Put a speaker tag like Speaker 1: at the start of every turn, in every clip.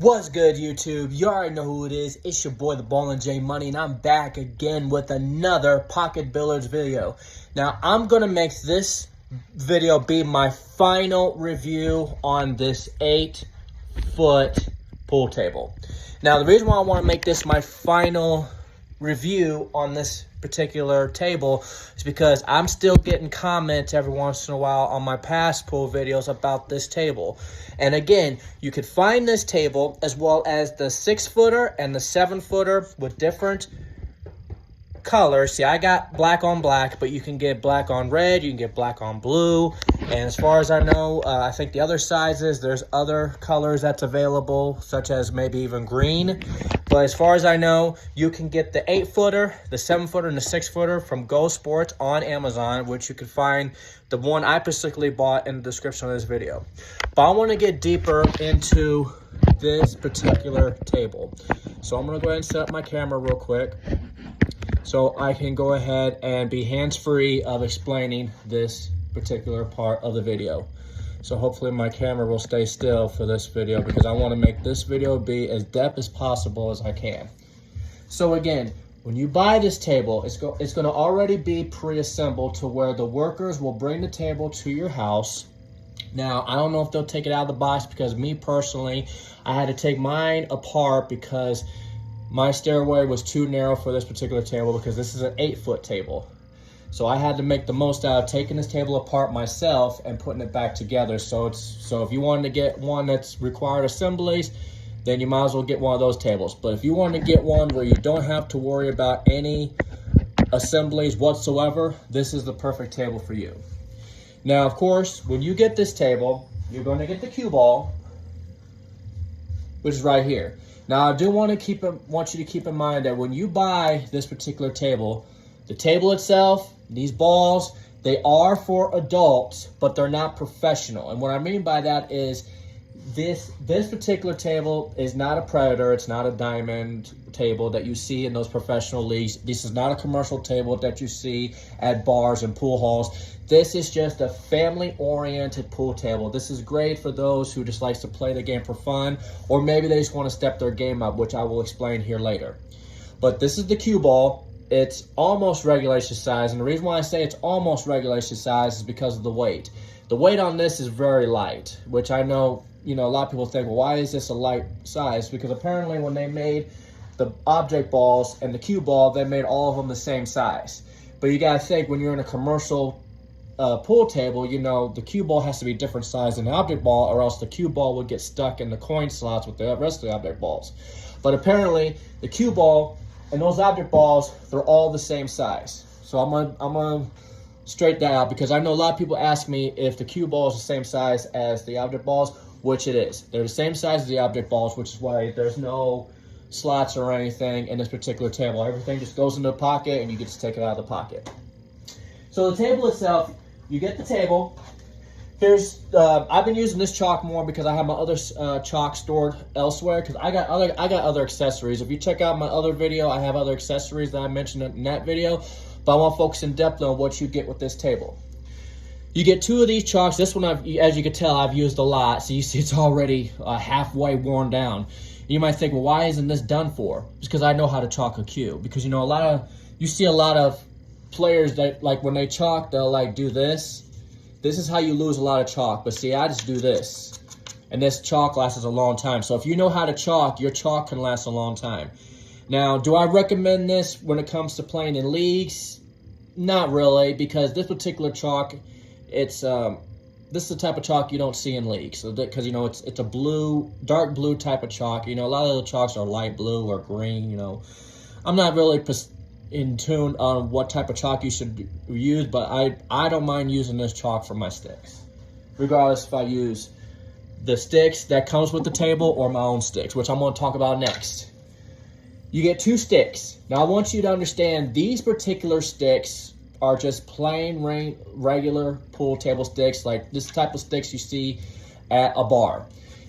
Speaker 1: What's good, YouTube? You already know who it is. It's your boy, the Ballin' J Money, and I'm back again with another Pocket Billiards video. Now, I'm going to make this video be my final review on this 8-foot pool table. Now, the reason why I want to make this my final review on this particular table is because I'm still getting comments every once in a while on my past pool videos about this table. And again, you could find this table as well as the 6-footer and the 7-footer with different colors. See, I got black on black, but you can get black on red, you can get black on blue, and as far as I know, I think the other sizes, there's other colors that's available, such as maybe even green. But as far as I know, you can get the 8-footer, the 7-footer, and the 6-footer from GoSports on Amazon, which you can find the one I specifically bought in the description of this video. But I want to get deeper into this particular table. So I'm going to go ahead and set up my camera real quick so I can go ahead and be hands-free of explaining this particular part of the video. So hopefully my camera will stay still for this video because I want to make this video be as depth as possible as I can. So again, when you buy this table, it's going to already be pre-assembled to where the workers will bring the table to your house. Now, I don't know if they'll take it out of the box because me personally, I had to take mine apart because my stairway was too narrow for this particular table because this is an 8-foot table. So I had to make the most out of taking this table apart myself and putting it back together. So if you wanted to get one that's required assemblies, then you might as well get one of those tables. But if you want to get one where you don't have to worry about any assemblies whatsoever, this is the perfect table for you. Now, of course, when you get this table, you're going to get the cue ball, which is right here. Now, I do want you to keep in mind that when you buy this particular table, the table itself, these balls, they are for adults, but they're not professional. And what I mean by that is this particular table is not a Predator. It's not a diamond table that you see in those professional leagues. This is not a commercial table that you see at bars and pool halls. This is just a family-oriented pool table. This is great for those who just likes to play the game for fun, or maybe they just want to step their game up, which I will explain here later. But this is the cue ball. It's almost regulation size, and the reason why I say it's almost regulation size is because of the weight. The weight on this is very light, which I know, a lot of people think, well, why is this a light size? Because apparently when they made the object balls and the cue ball, they made all of them the same size. But you gotta think, when you're in a commercial pool table, the cue ball has to be different size than the object ball, or else the cue ball would get stuck in the coin slots with the rest of the object balls. But apparently the cue ball and those object balls, they're all the same size. So I'm gonna straighten that out because I know a lot of people ask me if the cue ball is the same size as the object balls, which it is. They're the same size as the object balls, which is why there's no slots or anything in this particular table. Everything just goes into the pocket and you get to take it out of the pocket. So the table itself, you get the table. I've been using this chalk more because I have my other chalk stored elsewhere because I got other accessories. If you check out my other video, I have other accessories that I mentioned in that video, but I want to focus in depth on what you get with this table. You get 2 of these chalks. This one, as you can tell, I've used a lot, so you see it's already halfway worn down. You might think, well, why isn't this done for? It's because I know how to chalk a cue. Because you see a lot of players that, like, when they chalk, they'll like do this. This is how you lose a lot of chalk, but see, I just do this. And this chalk lasts a long time. So if you know how to chalk, your chalk can last a long time. Now, do I recommend this when it comes to playing in leagues? Not really, because this particular chalk, this is the type of chalk you don't see in leagues. So because, it's a dark blue type of chalk. A lot of the chalks are light blue or green, I'm not really in tune on what type of chalk you should use, but I don't mind using this chalk for my sticks, regardless if I use the sticks that comes with the table or my own sticks, which I'm going to talk about next. You get 2 sticks. Now I want you to understand these particular sticks are just plain regular pool table sticks, like this type of sticks you see at a bar.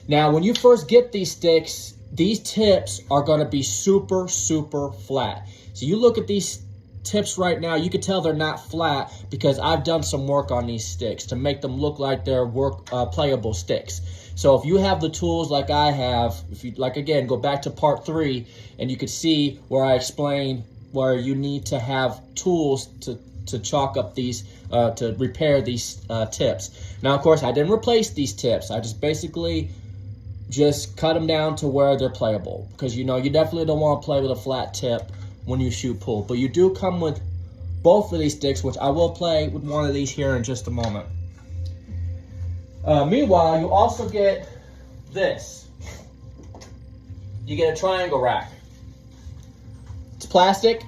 Speaker 1: Now when you first get these sticks, these tips are going to be super flat. So you look at these tips right now, you can tell they're not flat because I've done some work on these sticks to make them look like they're playable sticks. So if you have the tools like I have, if you like, again, go back to part 3 and you can see where I explain where you need to have tools to chalk up these, to repair these tips. Now, of course, I didn't replace these tips. I just basically just cut them down to where they're playable, because you definitely don't want to play with a flat tip when you shoot pool. But you do come with both of these sticks, which I will play with one of these here in just a moment. Meanwhile, you also get this. You get a triangle rack. It's plastic.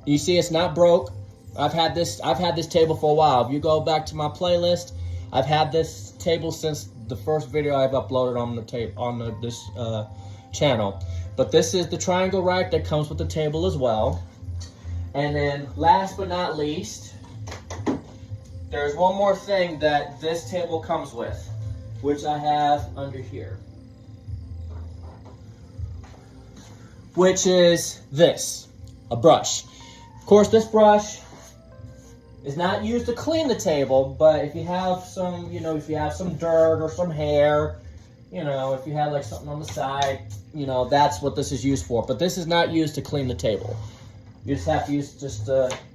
Speaker 1: You see it's not broke. I've had this table for a while. If you go back to my playlist, I've had this table since the first video I've uploaded on this channel. But this is the triangle rack that comes with the table as well. And then last but not least, there's one more thing that this table comes with, which I have under here, which is this, a brush. Of course, this brush is not used to clean the table, but if you have some, if you have some dirt or some hair, if you have like something on the side, that's what this is used for. But this is not used to clean the table. You just have to use just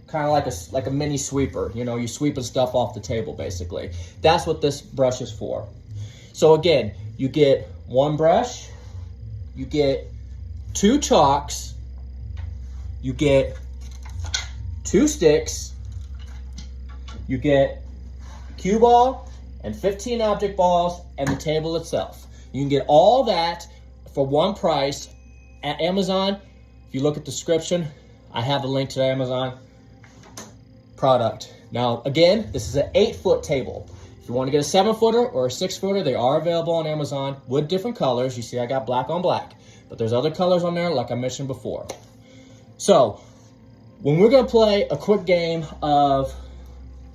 Speaker 1: kind of like a mini sweeper. You're sweeping stuff off the table, basically. That's what this brush is for. So again, you get one brush, you get 2 chalks, you get 2 sticks, you get cue ball and 15 object balls and the table itself. You can get all that for one price at Amazon. If you look at the description, I have a link to the Amazon product. Now, again, this is an 8-foot table. If you want to get a 7-footer or a 6-footer, they are available on Amazon with different colors. You see I got black on black, but there's other colors on there like I mentioned before. So, when we're going to play a quick game of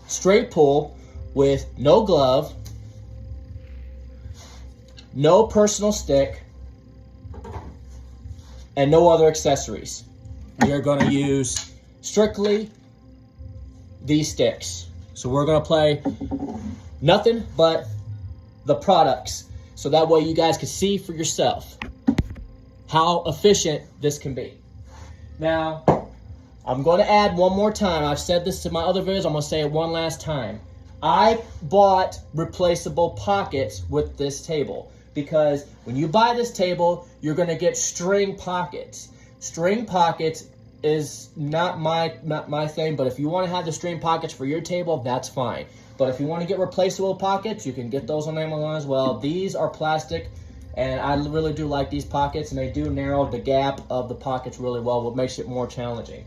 Speaker 1: straight pool with no glove, no personal stick, and no other accessories, we are going to use strictly these sticks. So we're going to play nothing but the products, so that way you guys can see for yourself how efficient this can be. Now, I'm going to add one more time. I've said this to my other videos. I'm going to say it one last time. I bought replaceable pockets with this table because when you buy this table, you're going to get string pockets. String pockets is not my thing, but if you want to have the string pockets for your table, that's fine. But if you want to get replaceable pockets, you can get those on Amazon as well. These are plastic, and I really do like these pockets, and they do narrow the gap of the pockets really well, what makes it more challenging.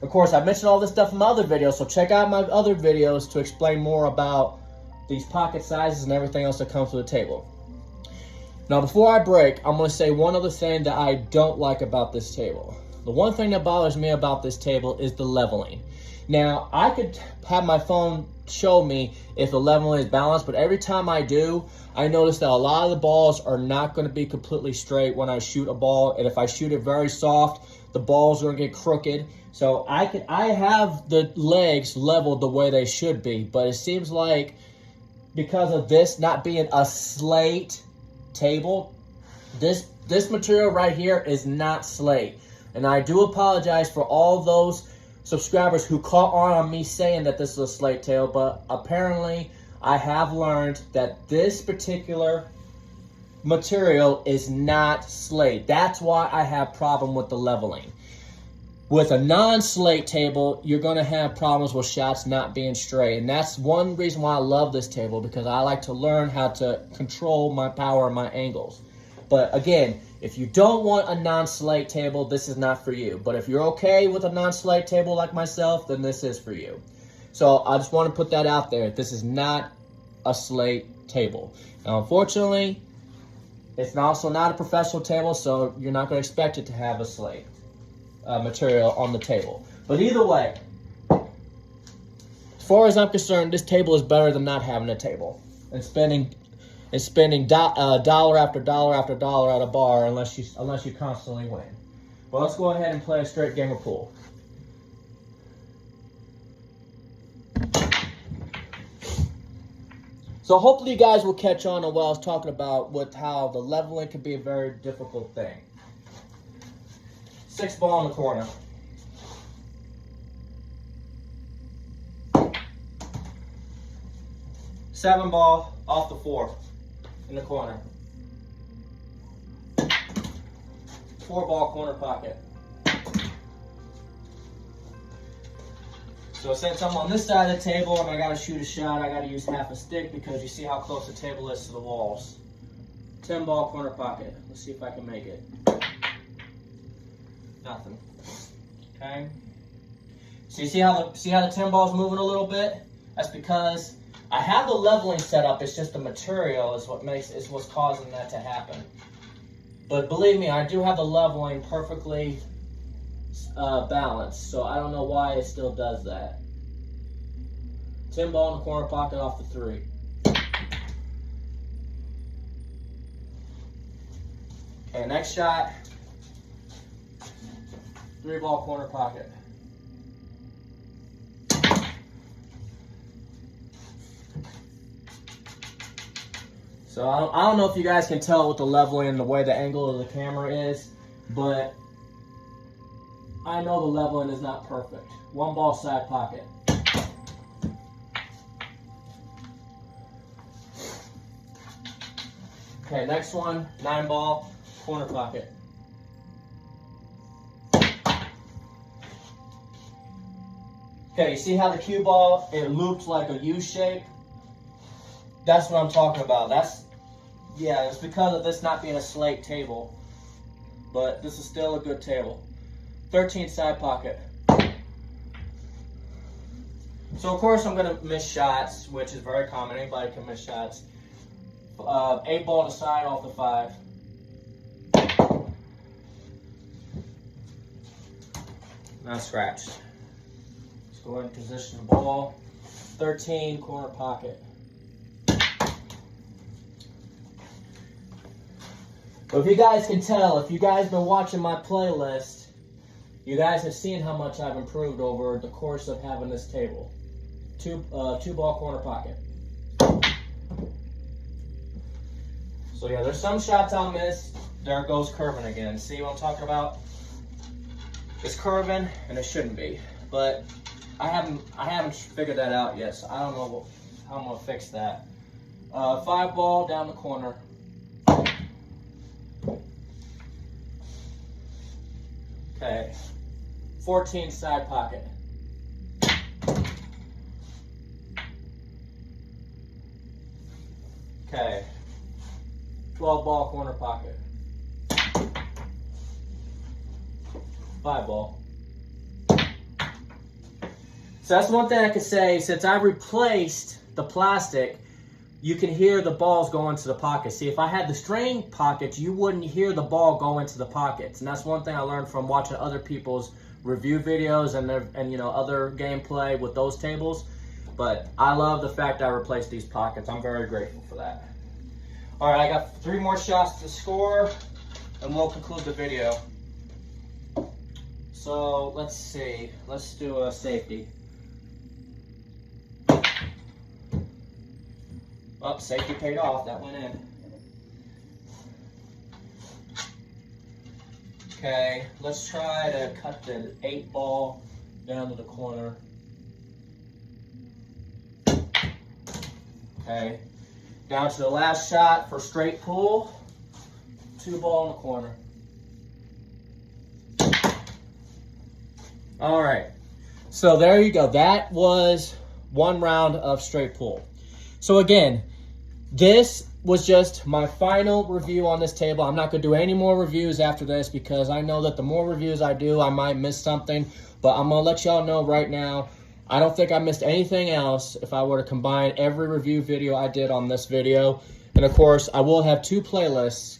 Speaker 1: Of course, I mentioned all this stuff in my other videos, so check out my other videos to explain more about these pocket sizes and everything else that comes with the table. Now, before I break, I'm going to say one other thing that I don't like about this table. The one thing that bothers me about this table is the leveling. Now, I could have my phone show me if the leveling is balanced, but every time I do, I notice that a lot of the balls are not going to be completely straight when I shoot a ball, and if I shoot it very soft, the balls are going to get crooked. So I have the legs leveled the way they should be, but it seems like because of this not being a slate table, this material right here is not slate. And I do apologize for all those subscribers who caught on me saying that this is a slate table, but apparently I have learned that this particular material is not slate. That's why I have problem with the leveling. With a non-slate table, you're going to have problems with shots not being straight. And that's one reason why I love this table, because I like to learn how to control my power and my angles. But again, if you don't want a non-slate table, this is not for you. But if you're okay with a non-slate table like myself, then this is for you. So I just want to put that out there. This is not a slate table. Now, unfortunately, it's also not a professional table, so you're not going to expect it to have a slate material on the table. But either way, as far as I'm concerned, this table is better than not having a table and spending dollar after dollar after dollar at a bar unless you constantly win. Well, let's go ahead and play a straight game of pool. So hopefully you guys will catch on to what I was talking about with how the leveling can be a very difficult thing. 6 ball in the corner. Seven ball off the 4 in the corner. 4 ball corner pocket. So since I'm on this side of the table and I gotta shoot a shot, I gotta use half a stick because you see how close the table is to the walls. 10 ball corner pocket. Let's see if I can make it. Nothing. Okay. So you see how the 10 ball is moving a little bit? That's because I have the leveling set up. It's just the material is what's causing that to happen. But believe me, I do have the leveling perfectly balanced, so I don't know why it still does that. 10 ball in the corner pocket off the 3. Okay, next shot. 3 ball corner pocket. So I don't know if you guys can tell with the leveling and the way the angle of the camera is, but I know the leveling is not perfect. 1 ball side pocket. Okay, next one, 9 ball corner pocket. Okay, you see how the cue ball, it loops like a U shape? That's what I'm talking about. It's because of this not being a slate table. But this is still a good table. 13 side pocket. So of course I'm gonna miss shots, which is very common. Anybody can miss shots. 8 ball to the side off the 5. Now scratched. Let's go ahead and position the ball. 13 corner pocket. But if you guys can tell, if you guys been watching my playlist, you guys have seen how much I've improved over the course of having this table. 2 ball corner pocket. So yeah, there's some shots I'll miss. There it goes curving again. See what I'm talking about? It's curving and it shouldn't be. But I haven't figured that out yet, so I don't know how I'm gonna fix that. 5 ball down the corner. Okay, 14 side pocket. Okay, 12 ball corner pocket. 5 ball. So that's one thing I could say, since I replaced the plastic, you can hear the balls go into the pockets. See, if I had the string pockets, you wouldn't hear the ball go into the pockets. And that's one thing I learned from watching other people's review videos and other gameplay with those tables. But I love the fact I replaced these pockets. I'm very grateful for that. All right, I got 3 more shots to score, and we'll conclude the video. So let's see. Let's do a safety. Oh, safety paid off. That went in. Okay, let's try to cut the 8 ball down to the corner. Okay, down to the last shot for straight pull. 2 ball in the corner. All right, so there you go. That was 1 round of straight pull. So again, this was just my final review on this table. I'm not going to do any more reviews after this because I know that the more reviews I do, I might miss something. But I'm going to let y'all know right now, I don't think I missed anything else if I were to combine every review video I did on this video. And of course, I will have 2 playlists.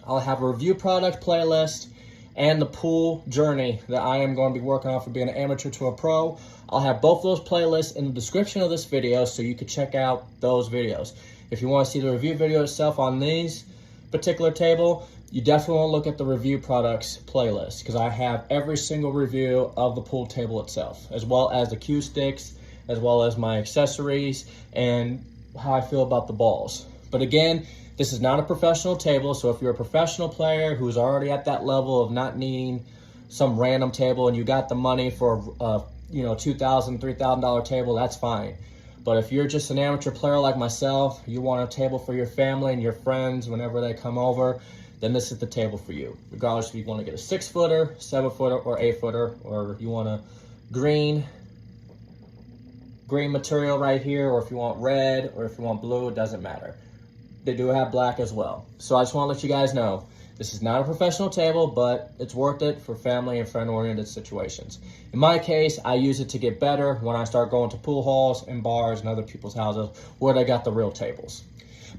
Speaker 1: I'll have a review product playlist and the pool journey that I am going to be working on for being an amateur to a pro. I'll have both those playlists in the description of this video so you can check out those videos. If you want to see the review video itself on these particular table, you definitely want to look at the review products playlist because I have every single review of the pool table itself, as well as the cue sticks, as well as my accessories, and how I feel about the balls. But again, this is not a professional table, so if you're a professional player who's already at that level of not needing some random table and you got the money for a $2,000, $3,000 table, that's fine. But if you're just an amateur player like myself, you want a table for your family and your friends whenever they come over, then this is the table for you. Regardless if you want to get a 6-footer, 7-footer, or 8-footer, or you want a green material right here, or if you want red, or if you want blue, it doesn't matter. They do have black as well. So I just want to let you guys know, this is not a professional table, but it's worth it for family and friend-oriented situations. In my case, I use it to get better when I start going to pool halls and bars and other people's houses where they got the real tables.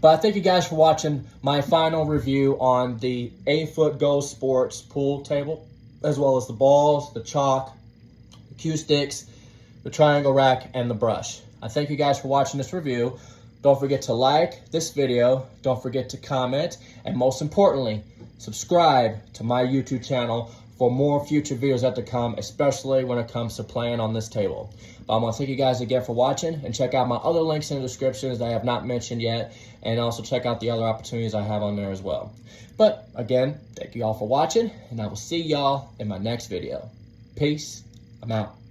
Speaker 1: But I thank you guys for watching my final review on the 8-foot GoSports pool table, as well as the balls, the chalk, the cue sticks, the triangle rack, and the brush. I thank you guys for watching this review. Don't forget to like this video, don't forget to comment, and most importantly, subscribe to my YouTube channel for more future videos that to come, especially when it comes to playing on this table. But I'm going to thank you guys again for watching, and check out my other links in the descriptions that I have not mentioned yet, and also check out the other opportunities I have on there as well. But again, thank you all for watching, and I will see y'all in my next video. Peace. I'm out.